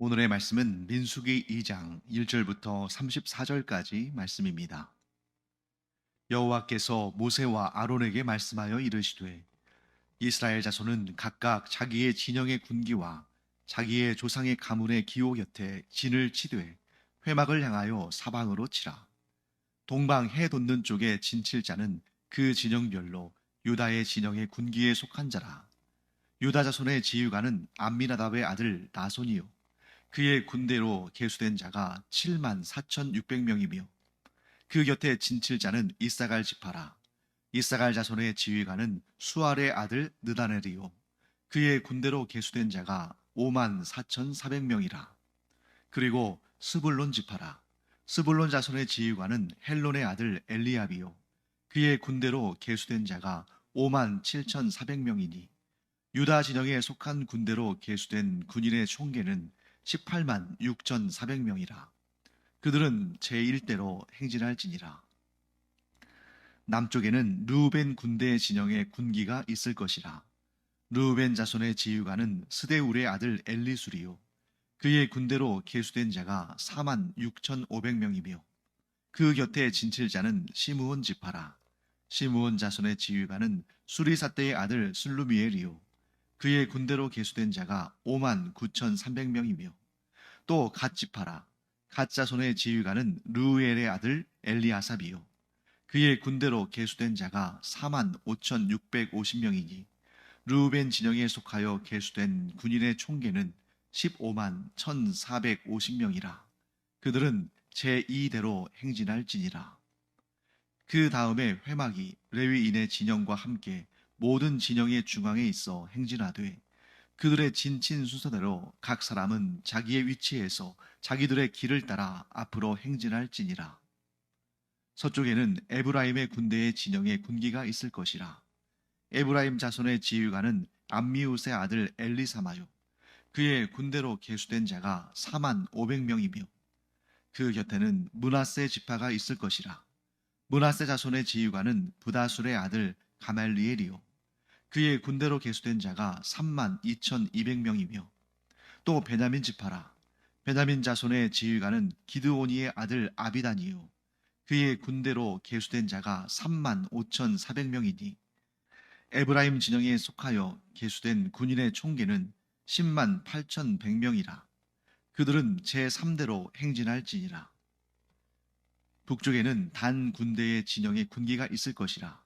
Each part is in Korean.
오늘의 말씀은 민수기 2장 1절부터 34절까지 말씀입니다. 여호와께서 모세와 아론에게 말씀하여 이르시되 이스라엘 자손은 각각 자기의 진영의 군기와 자기의 조상의 가문의 기호 곁에 진을 치되 회막을 향하여 사방으로 치라. 동방 해 돋는 쪽에 진칠 자는 그 진영별로 유다의 진영의 군기에 속한 자라. 유다 자손의 지휘관은 암미나답의 아들 나손이요 그의 군대로 계수된 자가 7만 4,600명이며 그 곁에 진칠 자는 이사갈 지파라. 이사갈 자손의 지휘관은 수알의 아들 느다넬이요 그의 군대로 계수된 자가 5만 4,400명이라. 그리고 스불론 지파라. 스불론 자손의 지휘관은 헬론의 아들 엘리압이요 그의 군대로 계수된 자가 5만 7,400명이니 유다 진영에 속한 군대로 계수된 군인의 총계는 18만 6,400명이라. 그들은 제1대로 행진할지니라. 남쪽에는 르우벤 군대의 진영에 군기가 있을 것이라. 르우벤 자손의 지휘관은 스데울의 아들 엘리술이요 그의 군대로 계수된 자가 4만 6,500명이며 그 곁에 진칠 자는 시므온 지파라. 시므온 자손의 지휘관은 수리사떼의 아들 슬루미엘이요 그의 군대로 계수된 자가 5만 9,300명이며 또 갓 지파라. 갓 자손의 지휘관은 르우엘의 아들 엘리아삽이요 그의 군대로 계수된 자가 4만 5,650명이니 르우벤 진영에 속하여 계수된 군인의 총계는 15만 1,450명이라. 그들은 제2대로 행진할지니라. 그 다음에 회막이 레위인의 진영과 함께 모든 진영의 중앙에 있어 행진하되 그들의 진친 순서대로 각 사람은 자기의 위치에서 자기들의 길을 따라 앞으로 행진할지니라. 서쪽에는 에브라임의 군대의 진영에 군기가 있을 것이라. 에브라임 자손의 지휘관은 암미웃의 아들 엘리사마요 그의 군대로 계수된 자가 4만 500명이며 그 곁에는 므낫세 지파가 있을 것이라. 므낫세 자손의 지휘관은 부다술의 아들 가말리엘이요 그의 군대로 계수된 자가 3만 2,200명이며 또 베냐민 지파라. 베냐민 자손의 지휘관은 기드오니의 아들 아비단이요 그의 군대로 계수된 자가 3만 5,400명이니 에브라임 진영에 속하여 계수된 군인의 총계는 10만 8,100명이라. 그들은 제3대로 행진할지니라. 북쪽에는 단 군대의 진영에 군기가 있을 것이라.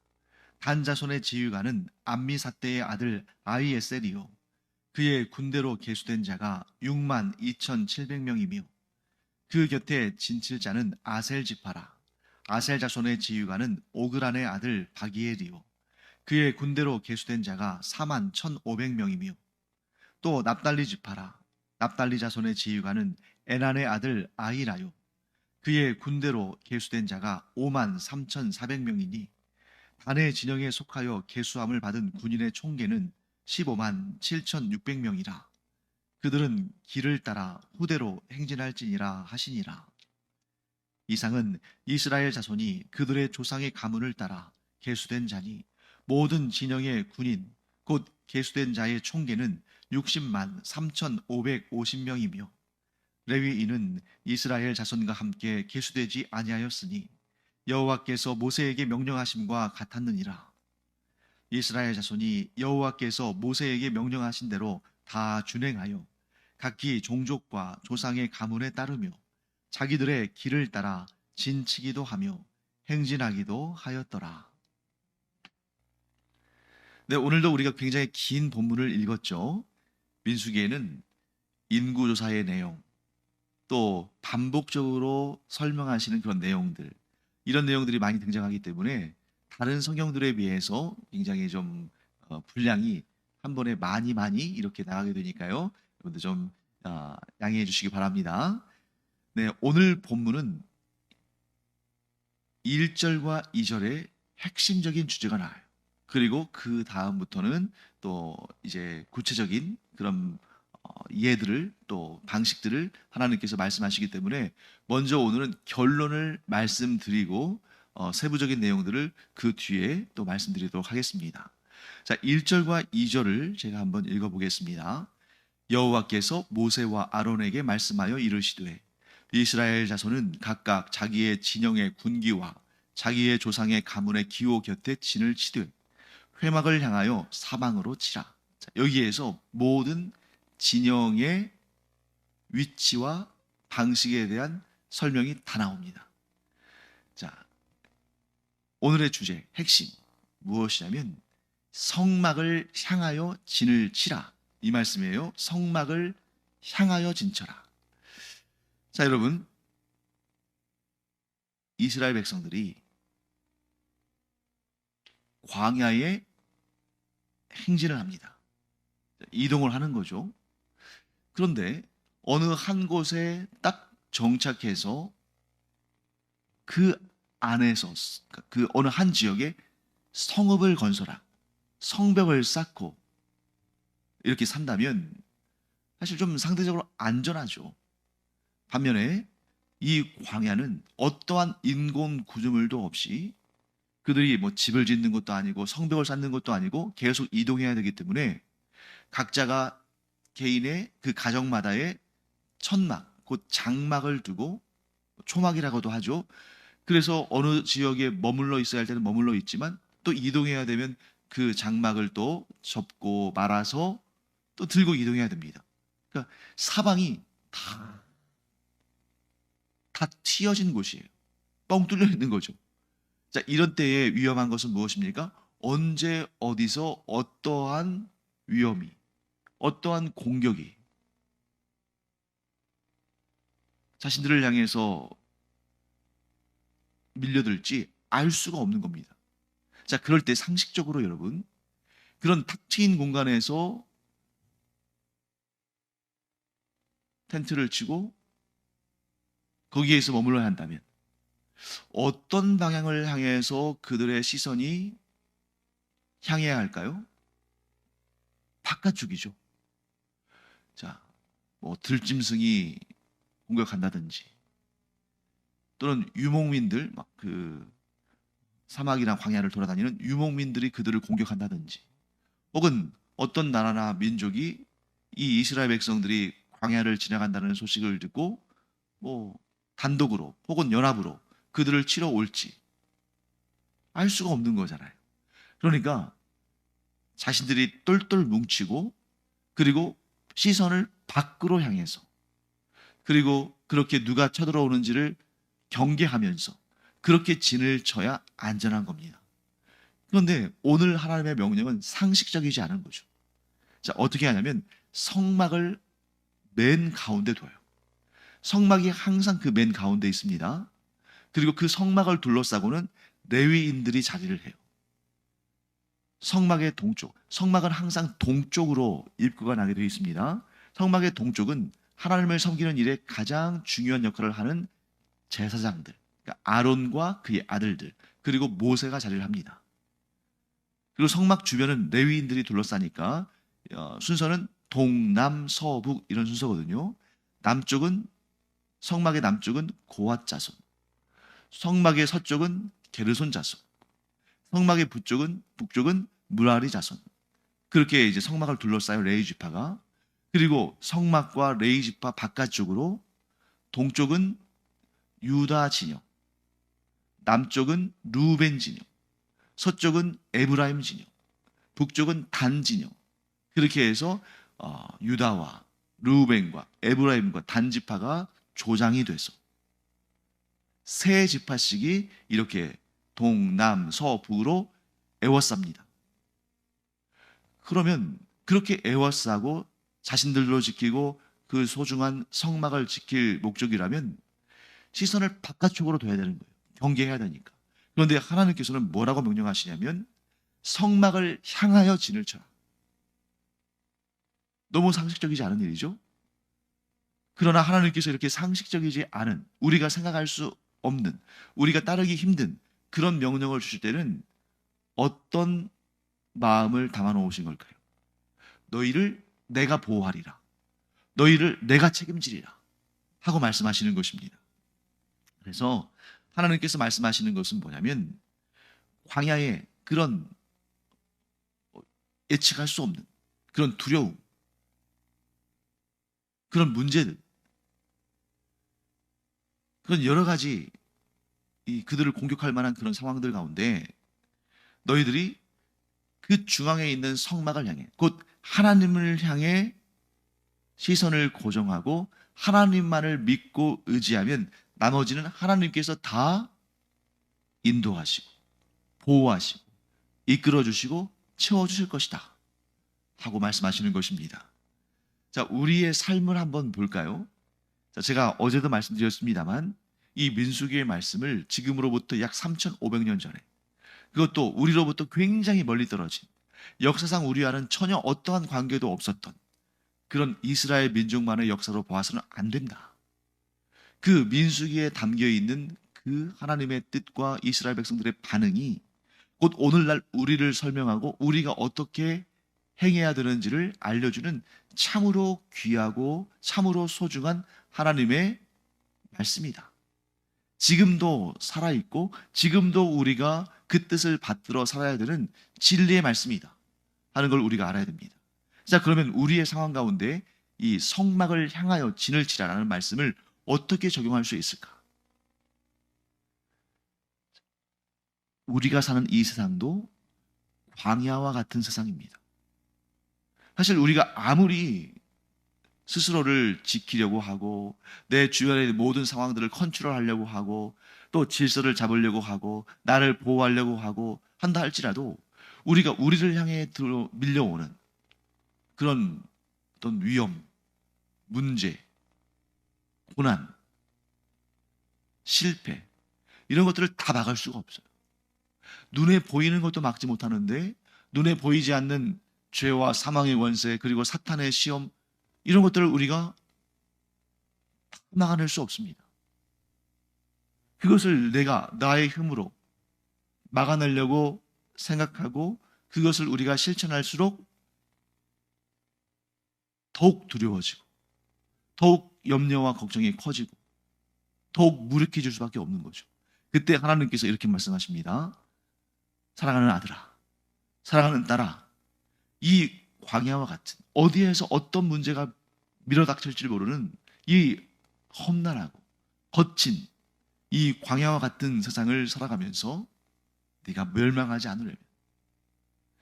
단 자손의 지휘관은 암미사떼의 아들 아이에셀이요 그의 군대로 계수된 자가 6만 2,700명이며 그 곁에 진칠 자는 아셀 지파라. 아셀 자손의 지휘관은 오그란의 아들 바기엘이요 그의 군대로 계수된 자가 4만 1,500명이며 또 납달리 지파라. 납달리 자손의 지휘관은 에난의 아들 아히라요 그의 군대로 계수된 자가 5만 3,400명이니 단의 진영에 속하여 계수함을 받은 군인의 총계는 15만 7,600명이라. 그들은 길을 따라 후대로 행진할지니라 하시니라. 이상은 이스라엘 자손이 그들의 조상의 가문을 따라 계수된 자니 모든 진영의 군인 곧 계수된 자의 총계는 60만 3,550명이며 레위인은 이스라엘 자손과 함께 계수되지 아니하였으니 여호와께서 모세에게 명령하심과 같았느니라. 이스라엘 자손이 여호와께서 모세에게 명령하신 대로 다 준행하여 각기 종족과 조상의 가문에 따르며 자기들의 길을 따라 진치기도 하며 행진하기도 하였더라. 네, 오늘도 우리가 굉장히 긴 본문을 읽었죠. 민수기에는 인구조사의 내용, 또 반복적으로 설명하시는 그런 내용들, 이런 내용들이 많이 등장하기 때문에 다른 성경들에 비해서 굉장히 좀 분량이 한 번에 많이 이렇게 나가게 되니까요. 여러분들 좀 양해해 주시기 바랍니다. 네, 오늘 본문은 1절과 2절의 핵심적인 주제가 나와요. 그리고 그 다음부터는 또 이제 구체적인 그런 예들을 또 방식들을 하나님께서 말씀하시기 때문에 먼저 오늘은 결론을 말씀드리고 세부적인 내용들을 그 뒤에 또 말씀드리도록 하겠습니다. 자, 1절과 2절을 제가 한번 읽어보겠습니다. 여호와께서 모세와 아론에게 말씀하여 이르시되 이스라엘 자손은 각각 자기의 진영의 군기와 자기의 조상의 가문의 기호 곁에 진을 치되 회막을 향하여 사방으로 치라. 자, 여기에서 모든 진영의 위치와 방식에 대한 설명이 다 나옵니다. 자, 오늘의 주제 핵심 무엇이냐면 성막을 향하여 진을 치라, 이 말씀이에요. 성막을 향하여 진쳐라. 자, 여러분, 이스라엘 백성들이 광야에 행진을 합니다. 이동을 하는 거죠. 그런데 어느 한 곳에 딱 정착해서 그 안에서, 그 어느 한 지역에 성읍을 건설하고 성벽을 쌓고 이렇게 산다면 사실 좀 상대적으로 안전하죠. 반면에 이 광야는 어떠한 인공 구조물도 없이 그들이 뭐 집을 짓는 것도 아니고 성벽을 쌓는 것도 아니고 계속 이동해야 되기 때문에 각자가 개인의 그 가정마다의 천막, 곧 장막을 두고 초막이라고도 하죠. 그래서 어느 지역에 머물러 있어야 할 때는 머물러 있지만 또 이동해야 되면 그 장막을 또 접고 말아서 또 들고 이동해야 됩니다. 그러니까 사방이 다 튀어진 곳이에요. 뻥 뚫려 있는 거죠. 자, 이런 때에 위험한 것은 무엇입니까? 언제 어디서 어떠한 위험이, 어떠한 공격이 자신들을 향해서 밀려들지 알 수가 없는 겁니다. 자, 그럴 때 상식적으로 여러분, 그런 탁 트인 공간에서 텐트를 치고 거기에서 머물러야 한다면 어떤 방향을 향해서 그들의 시선이 향해야 할까요? 바깥쪽이죠. 자, 뭐 들짐승이 공격한다든지 또는 유목민들, 막 그 사막이나 광야를 돌아다니는 유목민들이 그들을 공격한다든지, 혹은 어떤 나라나 민족이 이 이스라엘 백성들이 광야를 지나간다는 소식을 듣고 뭐 단독으로 혹은 연합으로 그들을 치러 올지 알 수가 없는 거잖아요. 그러니까 자신들이 똘똘 뭉치고 그리고 시선을 밖으로 향해서, 그리고 그렇게 누가 쳐들어오는지를 경계하면서 그렇게 진을 쳐야 안전한 겁니다. 그런데 오늘 하나님의 명령은 상식적이지 않은 거죠. 자, 어떻게 하냐면 성막을 맨 가운데 둬요. 성막이 항상 그 맨 가운데 있습니다. 그리고 그 성막을 둘러싸고는 레위인들이 자리를 해요. 성막의 동쪽, 성막은 항상 동쪽으로 입구가 나게 되어 있습니다. 성막의 동쪽은 하나님을 섬기는 일에 가장 중요한 역할을 하는 제사장들, 그러니까 아론과 그의 아들들, 그리고 모세가 자리를 합니다. 그리고 성막 주변은 레위인들이 둘러싸니까 순서는 동남서북 이런 순서거든요. 남쪽은, 성막의 남쪽은 고앗 자손, 성막의 서쪽은 게르손 자손, 성막의 북쪽은 무라리 자손. 그렇게 이제 성막을 둘러싸요, 레위 지파가. 그리고 성막과 레위 지파 바깥쪽으로 동쪽은 유다 진영, 남쪽은 루벤 진영, 서쪽은 에브라임 진영, 북쪽은 단 진영. 그렇게 해서 유다와 루벤과 에브라임과 단 지파가 조장이 돼서 세 지파씩이 이렇게 동남서북으로 에워쌉니다. 그러면 그렇게 에워싸고 자신들로 지키고 그 소중한 성막을 지킬 목적이라면 시선을 바깥쪽으로 둬야 되는 거예요. 경계해야 되니까. 그런데 하나님께서는 뭐라고 명령하시냐면 성막을 향하여 진을 쳐라. 너무 상식적이지 않은 일이죠. 그러나 하나님께서 이렇게 상식적이지 않은, 우리가 생각할 수 없는, 우리가 따르기 힘든 그런 명령을 주실 때는 어떤 마음을 담아 놓으신 걸까요? 너희를 내가 보호하리라, 너희를 내가 책임지리라 하고 말씀하시는 것입니다. 그래서 하나님께서 말씀하시는 것은 뭐냐면 광야에 그런 예측할 수 없는 그런 두려움, 그런 문제들, 그런 여러 가지 그들을 공격할 만한 그런 상황들 가운데 너희들이 그 중앙에 있는 성막을 향해, 곧 하나님을 향해 시선을 고정하고 하나님만을 믿고 의지하면 나머지는 하나님께서 다 인도하시고 보호하시고 이끌어 주시고 채워 주실 것이다 하고 말씀하시는 것입니다. 자, 우리의 삶을 한번 볼까요? 자, 제가 어제도 말씀드렸습니다만 이 민수기의 말씀을 지금으로부터 약 3,500년 전에, 그것도 우리로부터 굉장히 멀리 떨어진, 역사상 우리와는 전혀 어떠한 관계도 없었던 그런 이스라엘 민족만의 역사로 보아서는 안 된다. 그 민수기에 담겨 있는 그 하나님의 뜻과 이스라엘 백성들의 반응이 곧 오늘날 우리를 설명하고 우리가 어떻게 행해야 되는지를 알려주는 참으로 귀하고 참으로 소중한 하나님의 말씀이다. 지금도 살아있고 지금도 우리가 그 뜻을 받들어 살아야 되는 진리의 말씀이다 하는 걸 우리가 알아야 됩니다. 자, 그러면 우리의 상황 가운데 이 성막을 향하여 진을 치라라는 말씀을 어떻게 적용할 수 있을까? 우리가 사는 이 세상도 광야와 같은 세상입니다. 사실 우리가 아무리 스스로를 지키려고 하고 내 주변의 모든 상황들을 컨트롤하려고 하고 또 질서를 잡으려고 하고 나를 보호하려고 하고 한다 할지라도 우리가 우리를 향해 밀려오는 그런 어떤 위험, 문제, 고난, 실패 이런 것들을 다 막을 수가 없어요. 눈에 보이는 것도 막지 못하는데 눈에 보이지 않는 죄와 사망의 권세 그리고 사탄의 시험 이런 것들을 우리가 막아낼 수 없습니다. 그것을 내가 나의 힘으로 막아내려고 생각하고 그것을 우리가 실천할수록 더욱 두려워지고 더욱 염려와 걱정이 커지고 더욱 무력해질 수밖에 없는 거죠. 그때 하나님께서 이렇게 말씀하십니다. 사랑하는 아들아, 사랑하는 딸아, 이 광야와 같은 어디에서 어떤 문제가 밀어닥칠지 모르는 이 험난하고 거친 이 광야와 같은 세상을 살아가면서 네가 멸망하지 않으려면,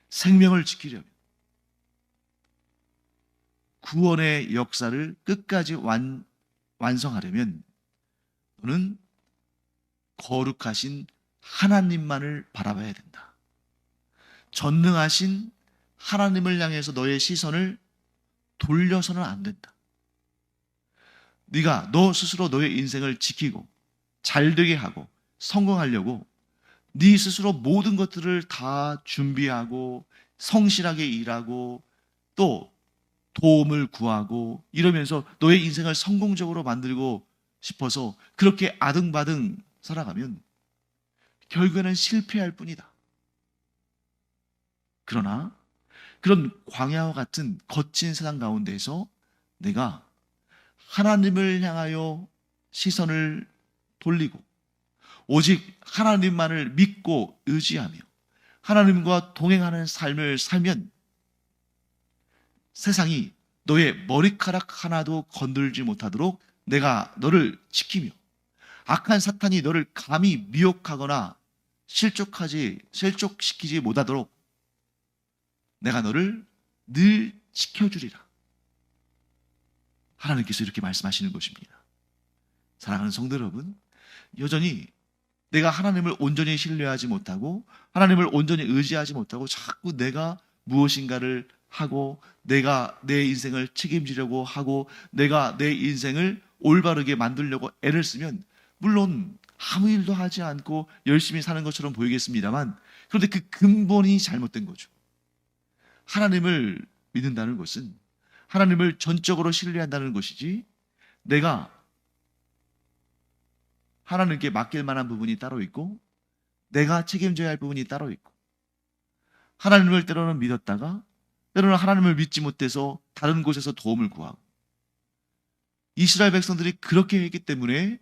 생명을 지키려면, 구원의 역사를 끝까지 완성하려면 너는 거룩하신 하나님만을 바라봐야 된다. 전능하신 하나님을 향해서 너의 시선을 돌려서는 안 된다. 네가 너 스스로 너의 인생을 지키고 잘되게 하고 성공하려고 네 스스로 모든 것들을 다 준비하고 성실하게 일하고 또 도움을 구하고 이러면서 너의 인생을 성공적으로 만들고 싶어서 그렇게 아등바등 살아가면 결국에는 실패할 뿐이다. 그러나 그런 광야와 같은 거친 세상 가운데서 내가 하나님을 향하여 시선을 돌리고 오직 하나님만을 믿고 의지하며 하나님과 동행하는 삶을 살면 세상이 너의 머리카락 하나도 건들지 못하도록 내가 너를 지키며 악한 사탄이 너를 감히 미혹하거나 실족시키지 못하도록 내가 너를 늘 지켜주리라. 하나님께서 이렇게 말씀하시는 것입니다. 사랑하는 성도 여러분, 여전히 내가 하나님을 온전히 신뢰하지 못하고 하나님을 온전히 의지하지 못하고 자꾸 내가 무엇인가를 하고 내가 내 인생을 책임지려고 하고 내가 내 인생을 올바르게 만들려고 애를 쓰면 물론 아무 일도 하지 않고 열심히 사는 것처럼 보이겠습니다만 그런데 그 근본이 잘못된 거죠. 하나님을 믿는다는 것은 하나님을 전적으로 신뢰한다는 것이지 내가 하나님께 맡길 만한 부분이 따로 있고 내가 책임져야 할 부분이 따로 있고 하나님을 때로는 믿었다가 때로는 하나님을 믿지 못해서 다른 곳에서 도움을 구하고 이스라엘 백성들이 그렇게 했기 때문에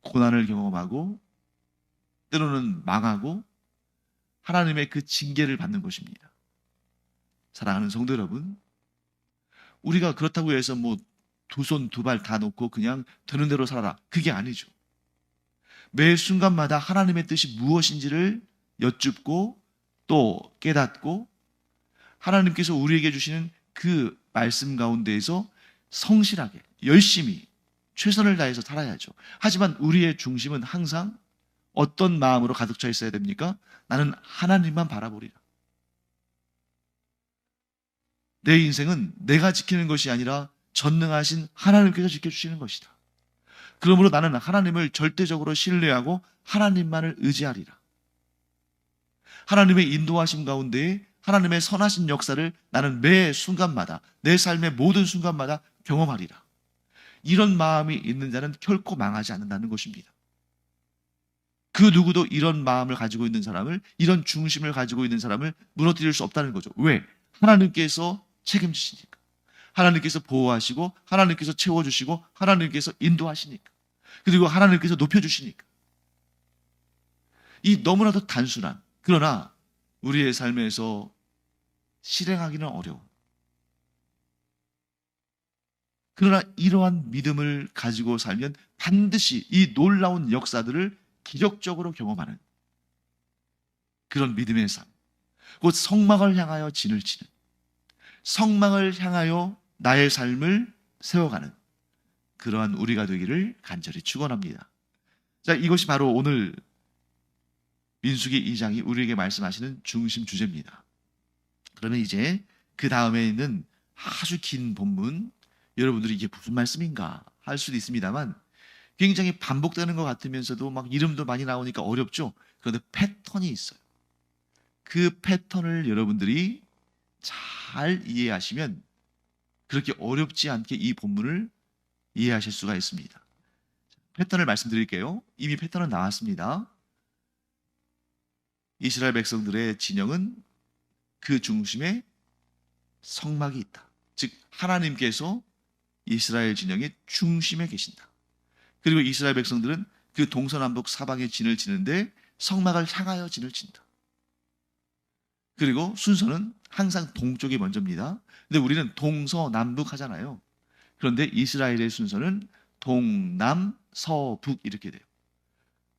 고난을 경험하고 때로는 망하고 하나님의 그 징계를 받는 것입니다. 사랑하는 성도 여러분, 우리가 그렇다고 해서 뭐 두 손 두 발 다 놓고 그냥 되는 대로 살아라. 그게 아니죠. 매 순간마다 하나님의 뜻이 무엇인지를 여쭙고 또 깨닫고 하나님께서 우리에게 주시는 그 말씀 가운데에서 성실하게 열심히 최선을 다해서 살아야죠. 하지만 우리의 중심은 항상 어떤 마음으로 가득 차 있어야 됩니까? 나는 하나님만 바라보리라. 내 인생은 내가 지키는 것이 아니라 전능하신 하나님께서 지켜주시는 것이다. 그러므로 나는 하나님을 절대적으로 신뢰하고 하나님만을 의지하리라. 하나님의 인도하심 가운데에 하나님의 선하신 역사를 나는 매 순간마다, 내 삶의 모든 순간마다 경험하리라. 이런 마음이 있는 자는 결코 망하지 않는다는 것입니다. 그 누구도 이런 마음을 가지고 있는 사람을, 이런 중심을 가지고 있는 사람을 무너뜨릴 수 없다는 거죠. 왜? 하나님께서 책임지시니까. 하나님께서 보호하시고, 하나님께서 채워주시고, 하나님께서 인도하시니까. 그리고 하나님께서 높여주시니까. 이 너무나도 단순한, 그러나 우리의 삶에서 실행하기는 어려워. 그러나 이러한 믿음을 가지고 살면 반드시 이 놀라운 역사들을 기적적으로 경험하는 그런 믿음의 삶. 곧 성막을 향하여 진을 치는, 성막을 향하여 나의 삶을 세워가는 그러한 우리가 되기를 간절히 축원합니다. 자, 이것이 바로 오늘 민수기 2장이 우리에게 말씀하시는 중심 주제입니다. 그러면 이제 그 다음에 있는 아주 긴 본문, 여러분들이 이게 무슨 말씀인가 할 수도 있습니다만 굉장히 반복되는 것 같으면서도 막 이름도 많이 나오니까 어렵죠. 그런데 패턴이 있어요. 그 패턴을 여러분들이 잘 이해하시면 그렇게 어렵지 않게 이 본문을 이해하실 수가 있습니다. 패턴을 말씀드릴게요. 이미 패턴은 나왔습니다. 이스라엘 백성들의 진영은 그 중심에 성막이 있다. 즉 하나님께서 이스라엘 진영의 중심에 계신다. 그리고 이스라엘 백성들은 그 동서남북 사방에 진을 치는데 성막을 향하여 진을 친다. 그리고 순서는 항상 동쪽이 먼저입니다. 근데 우리는 동서남북 하잖아요. 그런데 이스라엘의 순서는 동남서북 이렇게 돼요.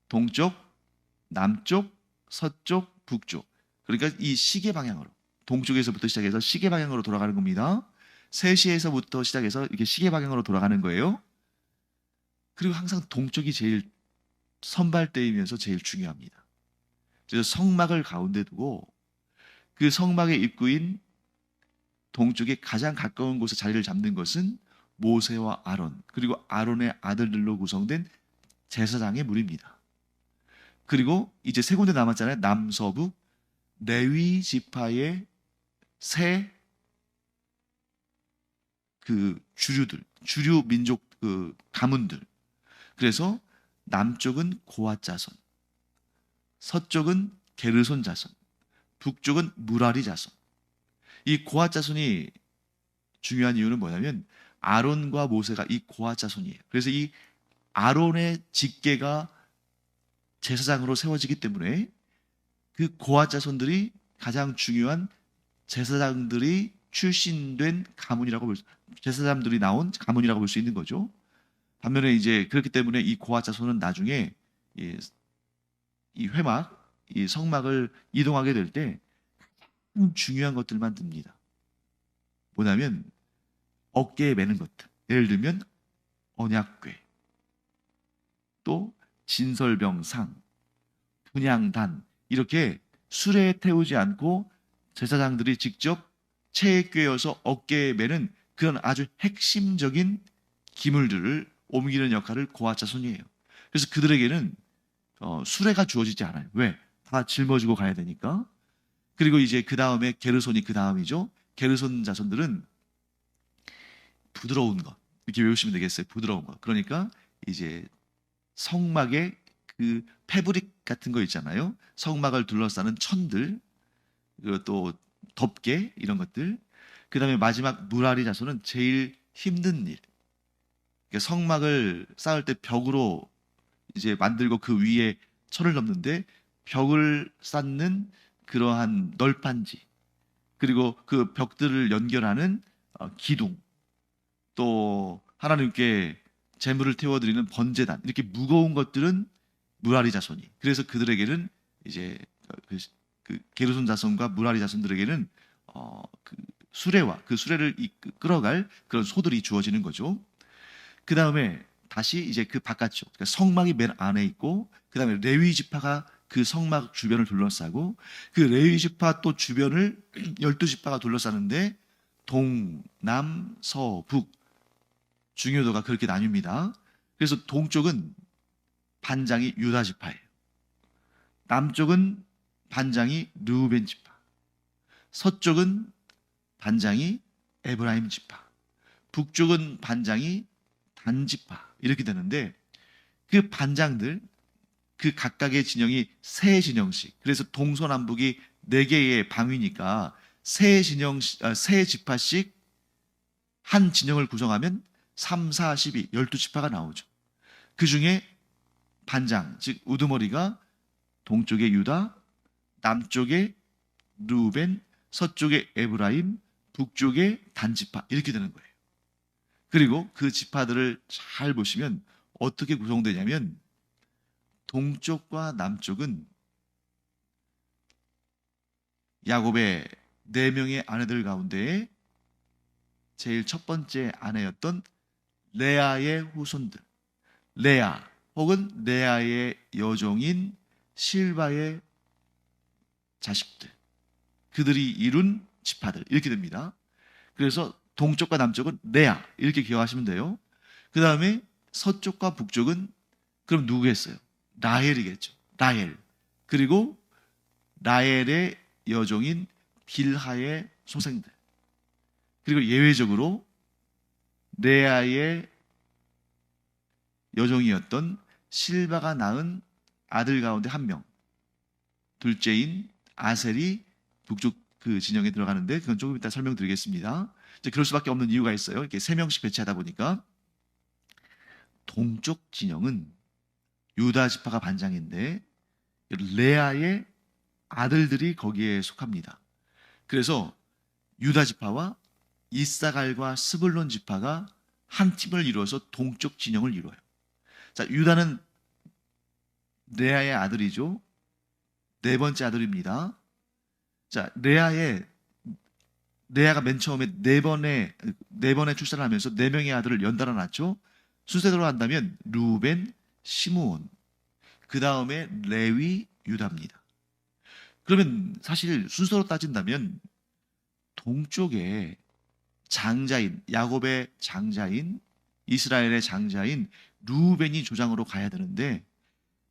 동쪽, 남쪽, 서쪽, 북쪽. 그러니까 이 시계 방향으로, 동쪽에서부터 시작해서 시계 방향으로 돌아가는 겁니다. 3시에서부터 시작해서 이렇게 시계 방향으로 돌아가는 거예요. 그리고 항상 동쪽이 제일 선발대이면서 제일 중요합니다. 그래서 성막을 가운데 두고 그 성막의 입구인 동쪽에 가장 가까운 곳에 자리를 잡는 것은 모세와 아론, 그리고 아론의 아들들로 구성된 제사장의 무리입니다. 그리고 이제 3군데 남았잖아요. 남서북, 레위 지파의 새 그 주류들, 주류 민족 그 가문들. 그래서 남쪽은 고앗 자손, 서쪽은 게르손 자손, 북쪽은 무라리 자손. 이 고앗 자손이 중요한 이유는 뭐냐면 아론과 모세가 이 고앗 자손이에요. 그래서 이 아론의 직계가 제사장으로 세워지기 때문에 그 고앗 자손들이 가장 중요한 제사장들이 출신된 가문이라고 볼 수, 제사장들이 나온 가문이라고 볼 수 있는 거죠. 반면에 이제 그렇기 때문에 이 고앗 자손은 나중에 이 회막, 이 성막을 이동하게 될 때 중요한 것들만 듭니다. 뭐냐면 어깨에 매는 것들. 예를 들면 언약궤, 또 진설병상, 분향단, 이렇게 수레에 태우지 않고 제사장들이 직접 체에 꿰어서 어깨에 매는 그런 아주 핵심적인 기물들을 옮기는 역할을 고앗 자손이에요. 그래서 그들에게는 수레가 주어지지 않아요. 왜? 다 짊어지고 가야 되니까. 그리고 이제 그 다음에 게르손이 그 다음이죠. 게르손 자손들은 부드러운 것, 이렇게 외우시면 되겠어요. 부드러운 것. 그러니까 이제 성막에 그 패브릭 같은 거 있잖아요. 성막을 둘러싸는 천들, 그리고 또 덮개 이런 것들. 그 다음에 마지막 무라리 자손은 제일 힘든 일. 그러니까 성막을 쌓을 때 벽으로 이제 만들고 그 위에 철을 넣는데 벽을 쌓는 그러한 널판지, 그리고 그 벽들을 연결하는 기둥, 또 하나님께 제물을 태워드리는 번제단, 이렇게 무거운 것들은 무라리 자손이. 그래서 그들에게는 이제 그 게르손 자손과 무라리 자손들에게는 그 수레와 그 수레를 끌어갈 그런 소들이 주어지는 거죠. 그 다음에 다시 이제 그 바깥쪽, 그러니까 성막이 맨 안에 있고, 그 다음에 레위 지파가 그 성막 주변을 둘러싸고, 그 레위 지파 또 주변을 12지파가 둘러싸는데 동, 남, 서, 북 중요도가 그렇게 나뉩니다. 그래서 동쪽은 반장이 유다 지파예요. 남쪽은 반장이 르우벤 지파, 서쪽은 반장이 에브라임 지파, 북쪽은 반장이 단 지파, 이렇게 되는데 그 반장들, 그 각각의 진영이 세 진영씩, 그래서 동서남북이 4개의 방위니까 세 지파씩 한 진영을 구성하면 3, 4, 12, 12지파가 나오죠. 그 중에 반장, 즉 우두머리가 동쪽에 유다, 남쪽에 르우벤, 서쪽에 에브라임, 북쪽에 단지파, 이렇게 되는 거예요. 그리고 그 지파들을 잘 보시면 어떻게 구성되냐면 동쪽과 남쪽은 야곱의 4명의 아내들 가운데 제일 첫 번째 아내였던 레아의 후손들, 레아 혹은 레아의 여종인 실바의 자식들, 그들이 이룬 지파들, 이렇게 됩니다. 그래서 동쪽과 남쪽은 레아, 이렇게 기억하시면 돼요. 그 다음에 서쪽과 북쪽은 그럼 누구겠어요? 라헬이겠죠. 라헬. 그리고 라헬의 여종인 빌하의 소생들. 그리고 예외적으로 레아의 여종이었던 실바가 낳은 아들 가운데 한 명, 둘째인 아셀이 북쪽 그 진영에 들어가는데 그건 조금 이따 설명드리겠습니다. 이제 그럴 수밖에 없는 이유가 있어요. 이렇게 3명씩 배치하다 보니까. 동쪽 진영은 유다 지파가 반장인데 레아의 아들들이 거기에 속합니다. 그래서 유다 지파와 이사갈과 스불론 지파가 한 팀을 이루어서 동쪽 진영을 이루어요. 자, 유다는 레아의 아들이죠. 4번째 아들입니다. 자, 레아가 맨 처음에 4번의 출산을 하면서 4명의 아들을 연달아 낳죠. 순서대로 한다면 루벤, 시므온, 그 다음에 레위, 유다입니다. 그러면 사실 순서로 따진다면 동쪽에 장자인, 야곱의 장자인, 이스라엘의 장자인 루벤이 조장으로 가야 되는데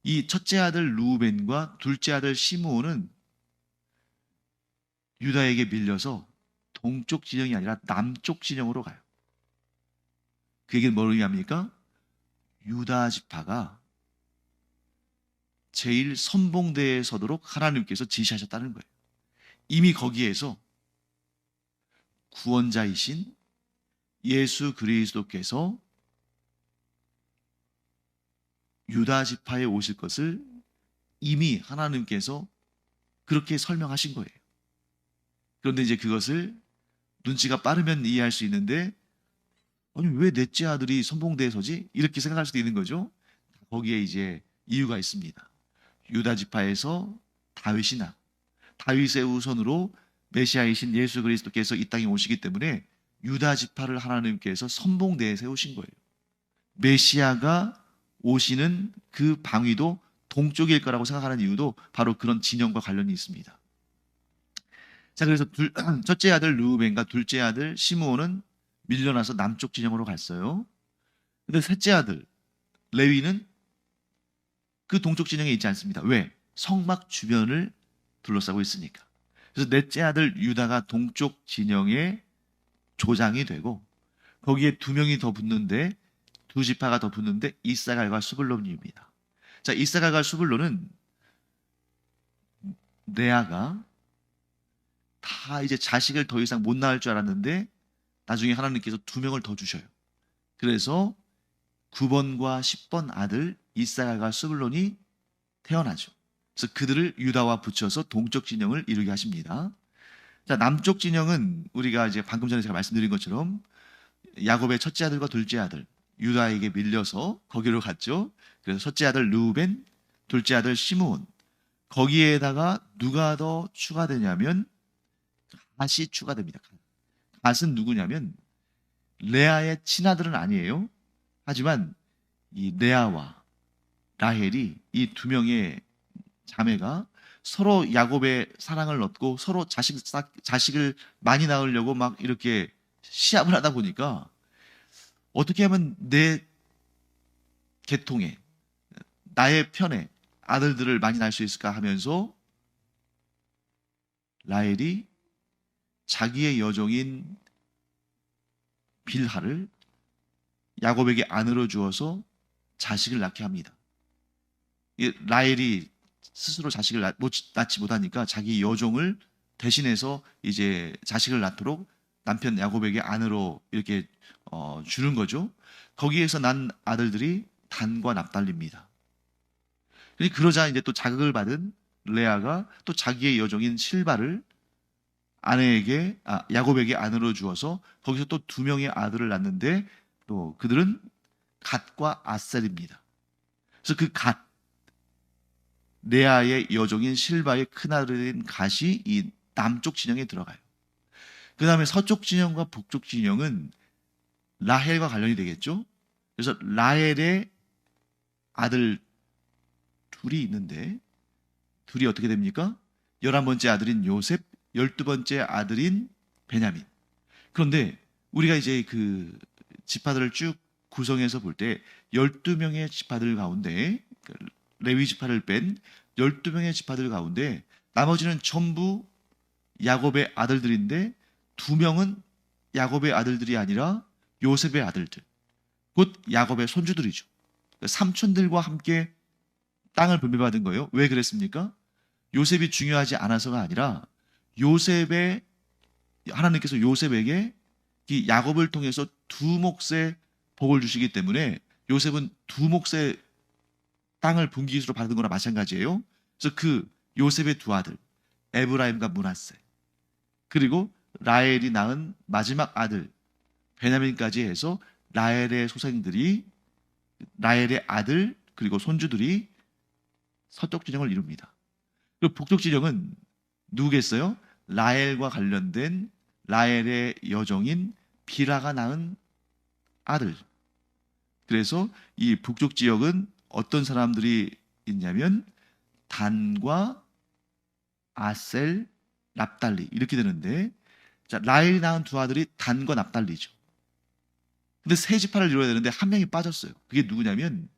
이 첫째 아들 루벤과 둘째 아들 시므온은 유다에게 밀려서 동쪽 진영이 아니라 남쪽 진영으로 가요. 그 얘기는 뭘 의미합니까? 유다 지파가 제일 선봉대에 서도록 하나님께서 지시하셨다는 거예요. 이미 거기에서 구원자이신 예수 그리스도께서 유다 지파에 오실 것을 이미 하나님께서 그렇게 설명하신 거예요. 그런데 이제 그것을 눈치가 빠르면 이해할 수 있는데 아니 왜 넷째 아들이 선봉대에 서지? 이렇게 생각할 수도 있는 거죠. 거기에 이제 이유가 있습니다. 유다 지파에서 다윗이 나, 다윗의 후손으로 메시아이신 예수 그리스도께서 이 땅에 오시기 때문에 유다 지파를 하나님께서 선봉대에 세우신 거예요. 메시아가 오시는 그 방위도 동쪽일 거라고 생각하는 이유도 바로 그런 진영과 관련이 있습니다. 자, 그래서 첫째 아들 르우벤과 둘째 아들 시므온은 밀려나서 남쪽 진영으로 갔어요. 근데 셋째 아들 레위는 그 동쪽 진영에 있지 않습니다. 왜? 성막 주변을 둘러싸고 있으니까. 그래서 넷째 아들 유다가 동쪽 진영의 조장이 되고 거기에 2명이 더 붙는데 2지파가 더 붙는데 이사갈과 스불론입니다. 자, 이사갈과 스불론은 레아가 다 이제 자식을 더 이상 못 낳을 줄 알았는데 나중에 하나님께서 2명을 더 주셔요. 그래서 9번과 10번 아들 이사갈과 스불론이 태어나죠. 그래서 그들을 유다와 붙여서 동쪽 진영을 이루게 하십니다. 자, 남쪽 진영은 우리가 이제 방금 전에 제가 말씀드린 것처럼 야곱의 첫째 아들과 둘째 아들 유다에게 밀려서 거기로 갔죠. 그래서 첫째 아들 르우벤, 둘째 아들 시므온, 거기에다가 누가 더 추가되냐면 갓이 추가됩니다. 갓은 누구냐면 레아의 친아들은 아니에요. 하지만 이 레아와 라헬이 이 두 명의 자매가 서로 야곱의 사랑을 얻고 서로 자식을 많이 낳으려고 막 이렇게 시합을 하다 보니까 어떻게 하면 내 계통에 나의 편에 아들들을 많이 낳을 수 있을까 하면서 라헬이 자기의 여종인 빌하를 야곱에게 아내로 주어서 자식을 낳게 합니다. 라헬이 스스로 자식을 낳지 못하니까 자기 여종을 대신해서 이제 자식을 낳도록 남편 야곱에게 아내로 이렇게 주는 거죠. 거기에서 난 아들들이 단과 납달리입니다. 그러자 이제 또 자극을 받은 레아가 또 자기의 여종인 실바를 야곱에게 아내로 주어서 거기서 또 두 명의 아들을 낳는데 또 그들은 갓과 아셀입니다. 그래서 그 갓, 레아의 여종인 실바의 큰아들인 갓이 이 남쪽 진영에 들어가요. 그 다음에 서쪽 진영과 북쪽 진영은 라헬과 관련이 되겠죠. 그래서 라헬의 아들 둘이 있는데 둘이 어떻게 됩니까? 11번째 아들인 요셉, 12번째 아들인 베냐민. 그런데 우리가 이제 그 지파들을 쭉 구성해서 볼 때 12명의 지파들 가운데 레위 지파를 뺀 12명의 지파들 가운데 나머지는 전부 야곱의 아들들인데 2명은 야곱의 아들들이 아니라 요셉의 아들들, 곧 야곱의 손주들이죠. 삼촌들과 함께 땅을 분배받은 거예요. 왜 그랬습니까? 요셉이 중요하지 않아서가 아니라 하나님께서 요셉에게 이 야곱을 통해서 두 몫의 복을 주시기 때문에 요셉은 두 몫의 땅을 분기수로 받은 거나 마찬가지예요. 그래서 그 요셉의 두 아들 에브라임과 므낫세, 그리고 라헬이 낳은 마지막 아들 베냐민까지 해서 라헬의 아들 그리고 손주들이 서쪽 진영을 이룹니다. 그리고 북쪽 진영은 누구겠어요? 라헬과 관련된 라헬의 여종인 빌하가 낳은 아들. 그래서 이 북쪽 지역은 어떤 사람들이 있냐면 단과 아셀, 납달리 이렇게 되는데, 자, 라헬이 낳은 두 아들이 단과 납달리죠. 근데 세 지파를 이루어야 되는데 한 명이 빠졌어요. 그게 누구냐면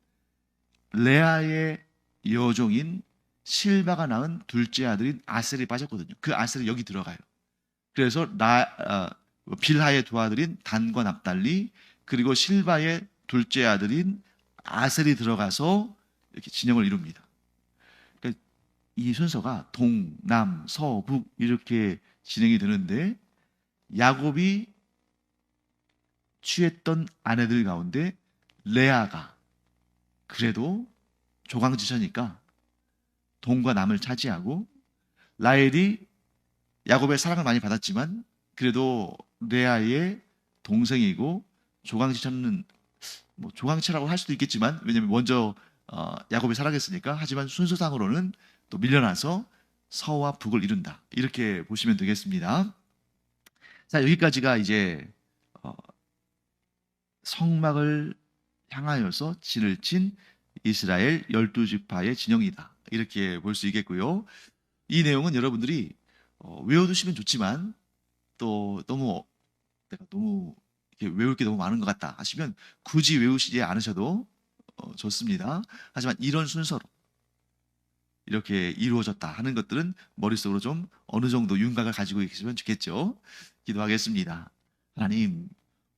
레아의 여종인 실바가 낳은 둘째 아들인 아셀이 빠졌거든요. 그 아셀이 여기 들어가요. 그래서 빌하의 두 아들인 단과 납달리, 그리고 실바의 둘째 아들인 아셀이 들어가서 이렇게 진영을 이룹니다. 그러니까 이 순서가 동, 남, 서, 북 이렇게 진행이 되는데 야곱이 취했던 아내들 가운데 레아가 그래도 조강지처니까 동과 남을 차지하고, 라헬이 야곱의 사랑을 많이 받았지만 그래도 레아의 동생이고 조강지처는 뭐 조강치라고 할 수도 있겠지만 왜냐면 먼저 야곱이 사랑했으니까, 하지만 순서상으로는 또 밀려나서 서와 북을 이룬다 이렇게 보시면 되겠습니다. 자, 여기까지가 이제 성막을 향하여서 진을 친 이스라엘 12지파의 진영이다 이렇게 볼 수 있겠고요. 이 내용은 여러분들이 외워두시면 좋지만 또 내가 너무 이렇게 외울 게 너무 많은 것 같다 하시면 굳이 외우시지 않으셔도 좋습니다. 하지만 이런 순서로 이렇게 이루어졌다 하는 것들은 머릿속으로 좀 어느 정도 윤곽을 가지고 계시면 좋겠죠. 기도하겠습니다. 하나님,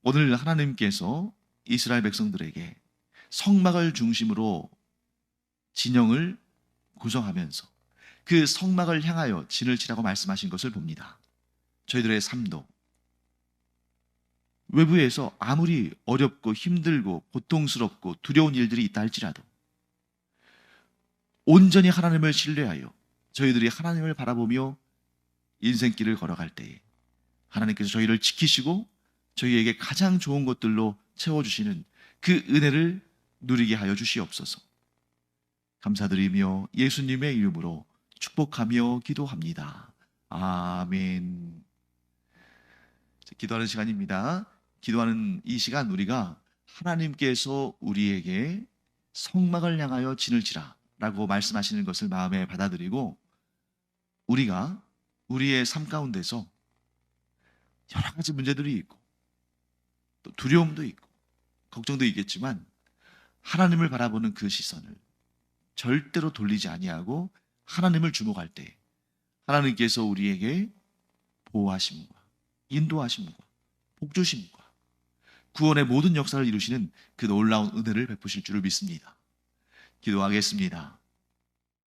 오늘 하나님께서 이스라엘 백성들에게 성막을 중심으로 진영을 구성하면서 그 성막을 향하여 진을 치라고 말씀하신 것을 봅니다. 저희들의 삶도 외부에서 아무리 어렵고 힘들고 고통스럽고 두려운 일들이 있다 할지라도 온전히 하나님을 신뢰하여 저희들이 하나님을 바라보며 인생길을 걸어갈 때에 하나님께서 저희를 지키시고 저희에게 가장 좋은 것들로 채워주시는 그 은혜를 누리게 하여 주시옵소서. 감사드리며 예수님의 이름으로 축복하며 기도합니다. 아멘. 기도하는 시간입니다. 기도하는 이 시간 우리가 하나님께서 우리에게 성막을 향하여 진을 치라 라고 말씀하시는 것을 마음에 받아들이고, 우리가 우리의 삶 가운데서 여러 가지 문제들이 있고 또 두려움도 있고 걱정도 있겠지만 하나님을 바라보는 그 시선을 절대로 돌리지 아니하고 하나님을 주목할 때 하나님께서 우리에게 보호하심과 인도하심과 복주심과 구원의 모든 역사를 이루시는 그 놀라운 은혜를 베푸실 줄을 믿습니다. 기도하겠습니다.